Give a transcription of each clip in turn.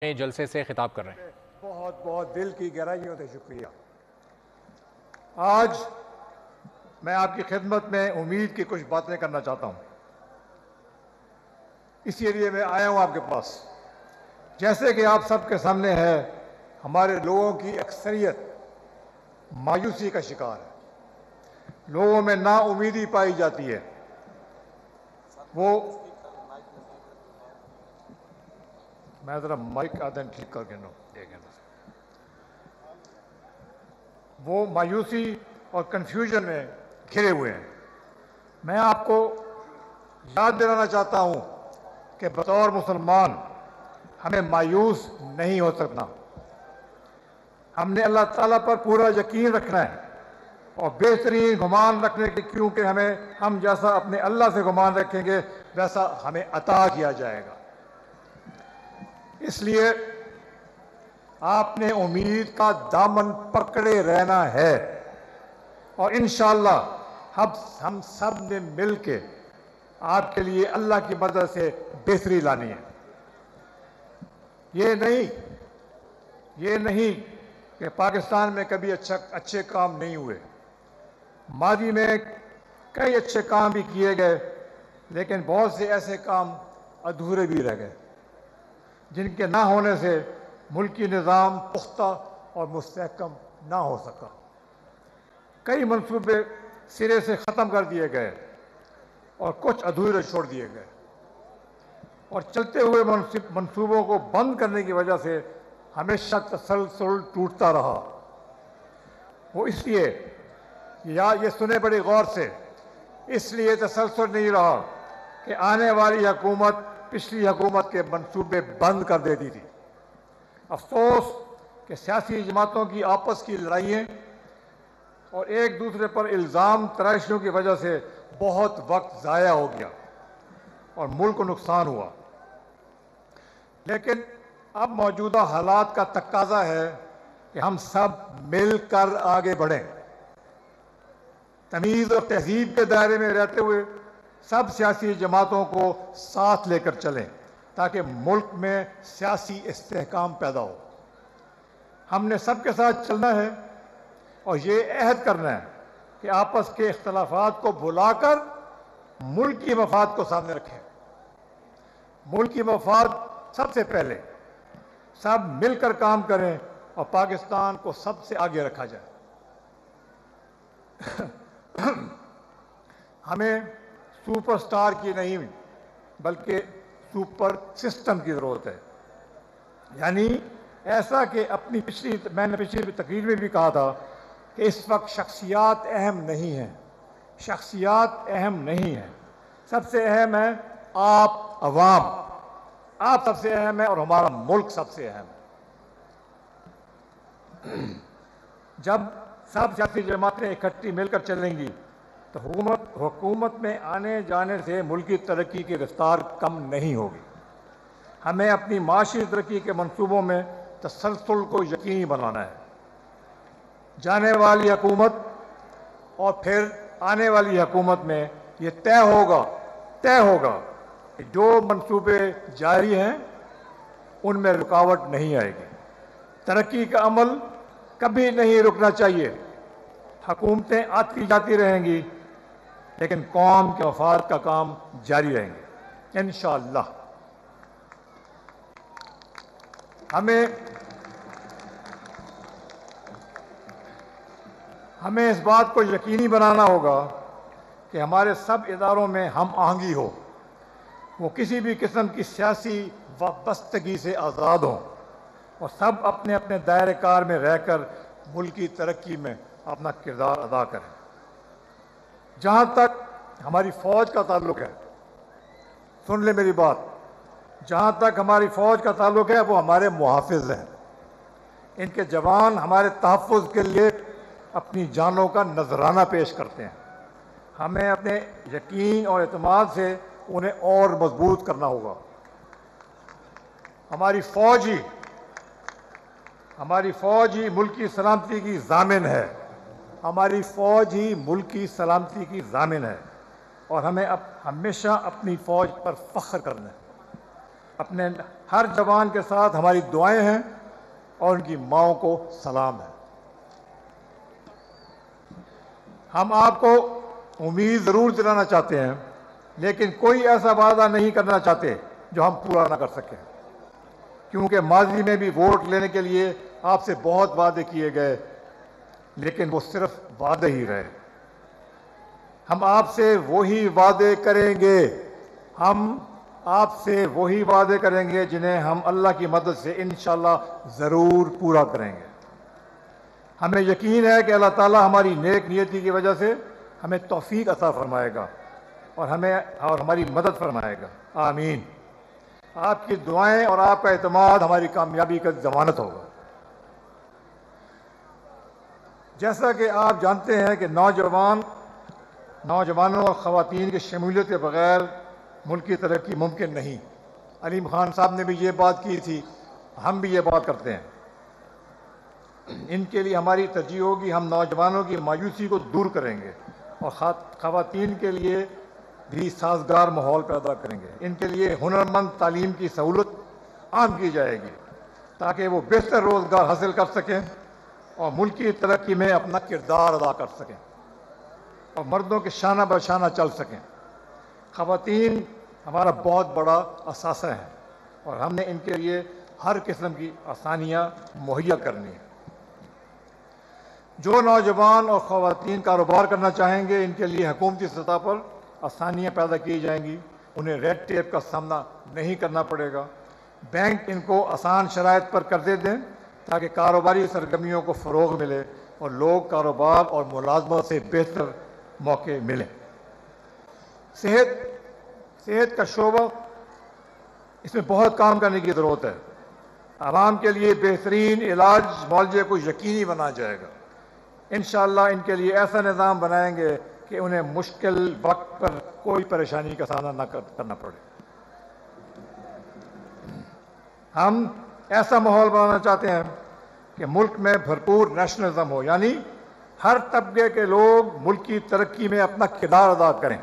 جلسے سے خطاب کر رہے ہیں۔ بہت بہت دل کی گہرائیوں سے شکریہ۔ آج میں آپ کی خدمت میں امید کی کچھ باتیں کرنا چاہتا ہوں، اسی لیے میں آیا ہوں آپ کے پاس۔ جیسے کہ آپ سب کے سامنے ہے، ہمارے لوگوں کی اکثریت مایوسی کا شکار ہے، لوگوں میں نا امیدی پائی جاتی ہے۔ میں ذرا مائک آدھن ٹھیک کر کے وہ مایوسی اور کنفیوژن میں گھرے ہوئے ہیں۔ میں آپ کو یاد دلانا چاہتا ہوں کہ بطور مسلمان ہمیں مایوس نہیں ہو سکنا۔ ہم نے اللہ تعالیٰ پر پورا یقین رکھنا ہے اور بہترین گمان رکھنے کے، کیونکہ ہم جیسا اپنے اللہ سے گمان رکھیں گے ویسا ہمیں عطا کیا جائے گا۔ اس لیے آپ نے امید کا دامن پکڑے رہنا ہے اور انشاءاللہ ہم سب نے مل کے آپ کے لیے اللہ کی مدد سے بہتری لانی ہے۔ یہ نہیں کہ پاکستان میں کبھی اچھے کام نہیں ہوئے۔ ماضی میں کئی اچھے کام بھی کیے گئے، لیکن بہت سے ایسے کام ادھورے بھی رہ گئے جن کے نہ ہونے سے ملکی نظام پختہ اور مستحکم نہ ہو سکا۔ کئی منصوبے سرے سے ختم کر دیے گئے اور کچھ ادھورے چھوڑ دیے گئے، اور چلتے ہوئے منصوبوں کو بند کرنے کی وجہ سے ہمیشہ تسلسل ٹوٹتا رہا۔ وہ اس لیے یہ سنے بڑی غور سے، اس لیے تسلسل نہیں رہا کہ آنے والی حکومت پچھلی حکومت کے منصوبے بند کر دیتی تھی۔ افسوس کہ سیاسی جماعتوں کی آپس کی لڑائیاں اور ایک دوسرے پر الزام تراشیوں کی وجہ سے بہت وقت ضائع ہو گیا اور ملک کو نقصان ہوا۔ لیکن اب موجودہ حالات کا تقاضا ہے کہ ہم سب مل کر آگے بڑھیں، تمیز اور تہذیب کے دائرے میں رہتے ہوئے سب سیاسی جماعتوں کو ساتھ لے کر چلیں تاکہ ملک میں سیاسی استحکام پیدا ہو۔ ہم نے سب کے ساتھ چلنا ہے اور یہ عہد کرنا ہے کہ آپس کے اختلافات کو بھلا کر ملک کی مفاد کو سامنے رکھیں۔ ملک کی مفاد سب سے پہلے، سب مل کر کام کریں اور پاکستان کو سب سے آگے رکھا جائے۔ ہمیں سپر سٹار کی نہیں بلکہ سپر سسٹم کی ضرورت ہے، یعنی ایسا کہ میں نے پچھلی تقریر میں بھی کہا تھا کہ اس وقت شخصیات اہم نہیں ہیں، شخصیات اہم نہیں ہیں، سب سے اہم ہے آپ عوام، آپ سب سے اہم ہے اور ہمارا ملک سب سے اہم ہے۔ جب سب سیاسی جماعتیں اکٹھی مل کر چلیں گی تو حکومت میں آنے جانے سے ملکی ترقی کی رفتار کم نہیں ہوگی۔ ہمیں اپنی معاشی ترقی کے منصوبوں میں تسلسل کو یقینی بنانا ہے۔ جانے والی حکومت اور پھر آنے والی حکومت میں یہ طے ہوگا کہ جو منصوبے جاری ہیں ان میں رکاوٹ نہیں آئے گی۔ ترقی کا عمل کبھی نہیں رکنا چاہیے۔ حکومتیں آتی جاتی رہیں گی لیکن قوم کے مفاد کا کام جاری رہیں گے انشاءاللہ۔ ہمیں اس بات کو یقینی بنانا ہوگا کہ ہمارے سب اداروں میں ہم آہنگی ہو، وہ کسی بھی قسم کی سیاسی وابستگی سے آزاد ہوں اور سب اپنے اپنے دائرہ کار میں رہ کر ملکی ترقی میں اپنا کردار ادا کریں۔ جہاں تک ہماری فوج کا تعلق ہے، سن لیں میری بات، جہاں تک ہماری فوج کا تعلق ہے وہ ہمارے محافظ ہیں۔ ان کے جوان ہمارے تحفظ کے لیے اپنی جانوں کا نذرانہ پیش کرتے ہیں۔ ہمیں اپنے یقین اور اعتماد سے انہیں اور مضبوط کرنا ہوگا۔ ہماری فوج ہی ملکی سلامتی کی ضامن ہے، ہماری فوج ہی ملکی سلامتی کی ضامن ہے اور ہمیں ہمیشہ اپنی فوج پر فخر کرنا ہے۔ اپنے ہر جوان کے ساتھ ہماری دعائیں ہیں اور ان کی ماؤں کو سلام ہے۔ ہم آپ کو امید ضرور دلانا چاہتے ہیں، لیکن کوئی ایسا وعدہ نہیں کرنا چاہتے جو ہم پورا نہ کر سکیں، کیونکہ ماضی میں بھی ووٹ لینے کے لیے آپ سے بہت وعدے کیے گئے، لیکن وہ صرف وعدے ہی رہے۔ ہم آپ سے وہی وعدے کریں گے، ہم آپ سے وہی وعدے کریں گے جنہیں ہم اللہ کی مدد سے انشاءاللہ ضرور پورا کریں گے۔ ہمیں یقین ہے کہ اللہ تعالیٰ ہماری نیک نیتی کی وجہ سے ہمیں توفیق عطا فرمائے گا اور ہماری مدد فرمائے گا، آمین۔ آپ کی دعائیں اور آپ کا اعتماد ہماری کامیابی کا ضمانت ہوگا۔ جیسا کہ آپ جانتے ہیں کہ نوجوانوں اور خواتین کی شمولیت کے بغیر ملک کی ترقی ممکن نہیں۔ علیم خان صاحب نے بھی یہ بات کی تھی، ہم بھی یہ بات کرتے ہیں۔ ان کے لیے ہماری ترجیح ہوگی، ہم نوجوانوں کی مایوسی کو دور کریں گے اور خواتین کے لیے بھی سازگار ماحول پیدا کریں گے۔ ان کے لیے ہنرمند تعلیم کی سہولت عام کی جائے گی تاکہ وہ بہتر روزگار حاصل کر سکیں اور ملک کی ترقی میں اپنا کردار ادا کر سکیں اور مردوں کے شانہ بہ شانہ چل سکیں۔ خواتین ہمارا بہت بڑا اثاثہ ہے اور ہم نے ان کے لیے ہر قسم کی آسانیاں مہیا کرنی ہیں۔ جو نوجوان اور خواتین کاروبار کرنا چاہیں گے، ان کے لیے حکومتی سطح پر آسانیاں پیدا کی جائیں گی، انہیں ریڈ ٹیپ کا سامنا نہیں کرنا پڑے گا۔ بینک ان کو آسان شرائط پر قرضے دیں تاکہ کاروباری سرگرمیوں کو فروغ ملے اور لوگ کاروبار اور ملازمت سے بہتر موقع ملیں۔ صحت کا شعبہ، اس میں بہت کام کرنے کی ضرورت ہے۔ عوام کے لیے بہترین علاج معالجے کو یقینی بنایا جائے گا۔ انشاءاللہ ان کے لیے ایسا نظام بنائیں گے کہ انہیں مشکل وقت پر کوئی پریشانی کا سامنا نہ کرنا پڑے۔ ہم ایسا ماحول بنانا چاہتے ہیں کہ ملک میں بھرپور نیشنلزم ہو، یعنی ہر طبقے کے لوگ ملک کی ترقی میں اپنا کردار ادا کریں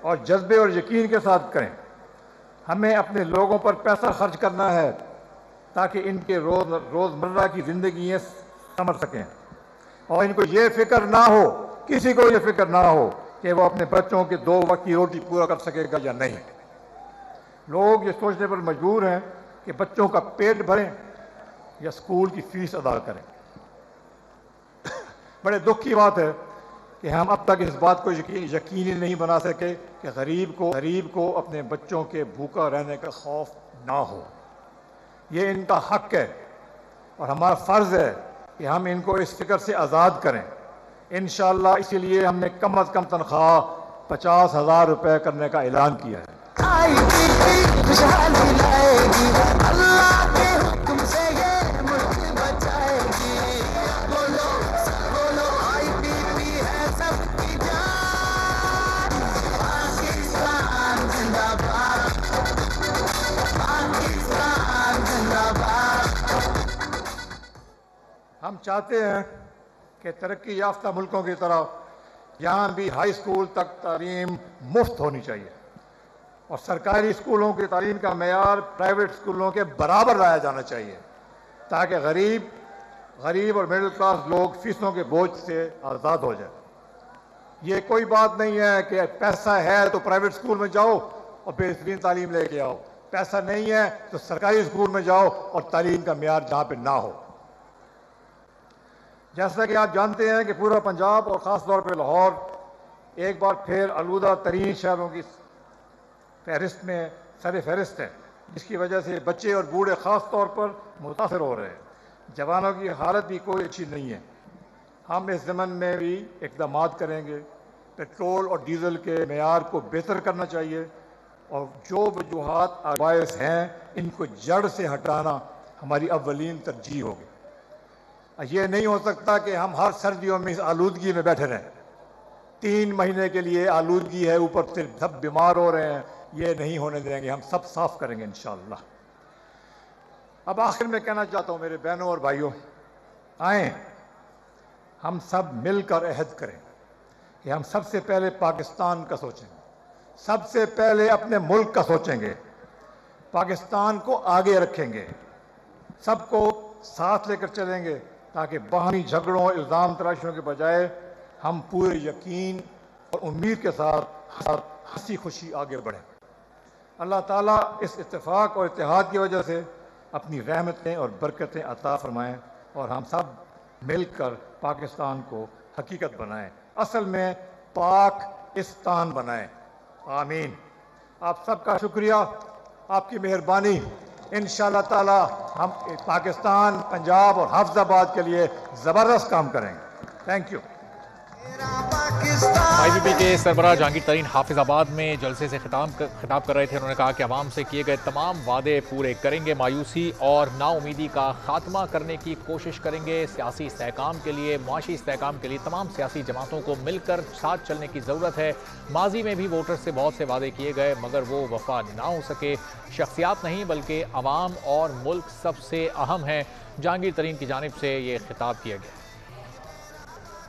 اور جذبے اور یقین کے ساتھ کریں۔ ہمیں اپنے لوگوں پر پیسہ خرچ کرنا ہے تاکہ ان کے روزمرہ کی زندگیاں سنور سکیں اور ان کو یہ فکر نہ ہو، کسی کو یہ فکر نہ ہو کہ وہ اپنے بچوں کے 2 وقت کی روٹی پورا کر سکے گا یا نہیں۔ لوگ یہ سوچنے پر مجبور ہیں کہ بچوں کا پیٹ بھریں یا اسکول کی فیس ادا کریں۔ بڑے دکھ کی بات ہے کہ ہم اب تک اس بات کو یقینی نہیں بنا سکے کہ غریب کو اپنے بچوں کے بھوکا رہنے کا خوف نہ ہو۔ یہ ان کا حق ہے اور ہمارا فرض ہے کہ ہم ان کو اس فکر سے آزاد کریں۔ انشاءاللہ اسی لیے ہم نے کم از کم تنخواہ 50,000 روپے کرنے کا اعلان کیا ہے۔ ہم چاہتے ہیں کہ ترقی یافتہ ملکوں کی طرح یہاں بھی ہائی اسکول تک تعلیم مفت ہونی چاہیے اور سرکاری اسکولوں کی تعلیم کا معیار پرائیویٹ اسکولوں کے برابر لایا جانا چاہیے تاکہ غریب اور مڈل کلاس لوگ فیسوں کے بوجھ سے آزاد ہو جائیں۔ یہ کوئی بات نہیں ہے کہ پیسہ ہے تو پرائیویٹ اسکول میں جاؤ اور بہترین تعلیم لے کے آؤ، پیسہ نہیں ہے تو سرکاری اسکول میں جاؤ اور تعلیم کا معیار جہاں پہ نہ ہو۔ جیسا کہ آپ جانتے ہیں کہ پورا پنجاب اور خاص طور پہ لاہور ایک بار پھر آلودہ ترین شہروں کی فہرست میں سر فہرست ہے، جس کی وجہ سے بچے اور بوڑھے خاص طور پر متاثر ہو رہے ہیں۔ جوانوں کی حالت بھی کوئی اچھی نہیں ہے۔ ہم اس ضمن میں بھی اقدامات کریں گے۔ پیٹرول اور ڈیزل کے معیار کو بہتر کرنا چاہیے اور جو وجوہات باعث ہیں ان کو جڑ سے ہٹانا ہماری اولین ترجیح ہوگی۔ یہ نہیں ہو سکتا کہ ہم ہر سردیوں میں اس آلودگی میں بیٹھے رہیں۔ 3 مہینے کے لیے آلودگی ہے، اوپر سے سب بیمار ہو رہے ہیں، یہ نہیں ہونے دیں گے، ہم سب صاف کریں گے انشاءاللہ۔ اب آخر میں کہنا چاہتا ہوں میرے بہنوں اور بھائیوں، آئیں ہم سب مل کر عہد کریں کہ ہم سب سے پہلے پاکستان کا سوچیں گے، سب سے پہلے اپنے ملک کا سوچیں گے، پاکستان کو آگے رکھیں گے، سب کو ساتھ لے کر چلیں گے تاکہ باہمی جھگڑوں الزام تراشیوں کے بجائے ہم پورے یقین اور امید کے ساتھ ہنسی خوشی آگے بڑھیں۔ اللہ تعالیٰ اس اتفاق اور اتحاد کی وجہ سے اپنی رحمتیں اور برکتیں عطا فرمائیں اور ہم سب مل کر پاکستان کو حقیقت بنائیں، اصل میں پاکستان بنائیں۔ آمین۔ آپ سب کا شکریہ، آپ کی مہربانی۔ انشاءاللہ تعالی ہم پاکستان، پنجاب اور حافظ آباد کے لیے زبردست کام کریں گے۔ Thank you. I B P کے سربراہ جہانگیر ترین حافظ آباد میں جلسے سے خطاب کر رہے تھے۔ انہوں نے کہا کہ عوام سے کیے گئے تمام وعدے پورے کریں گے، مایوسی اور نا امیدی کا خاتمہ کرنے کی کوشش کریں گے۔ سیاسی استحکام کے لیے، معاشی استحکام کے لیے تمام سیاسی جماعتوں کو مل کر ساتھ چلنے کی ضرورت ہے۔ ماضی میں بھی ووٹر سے بہت سے وعدے کیے گئے مگر وہ وفا نہ ہو سکے۔ شخصیات نہیں بلکہ عوام اور ملک سب سے اہم ہیں۔ جہانگیر ترین کی جانب سے یہ خطاب کیا گیا۔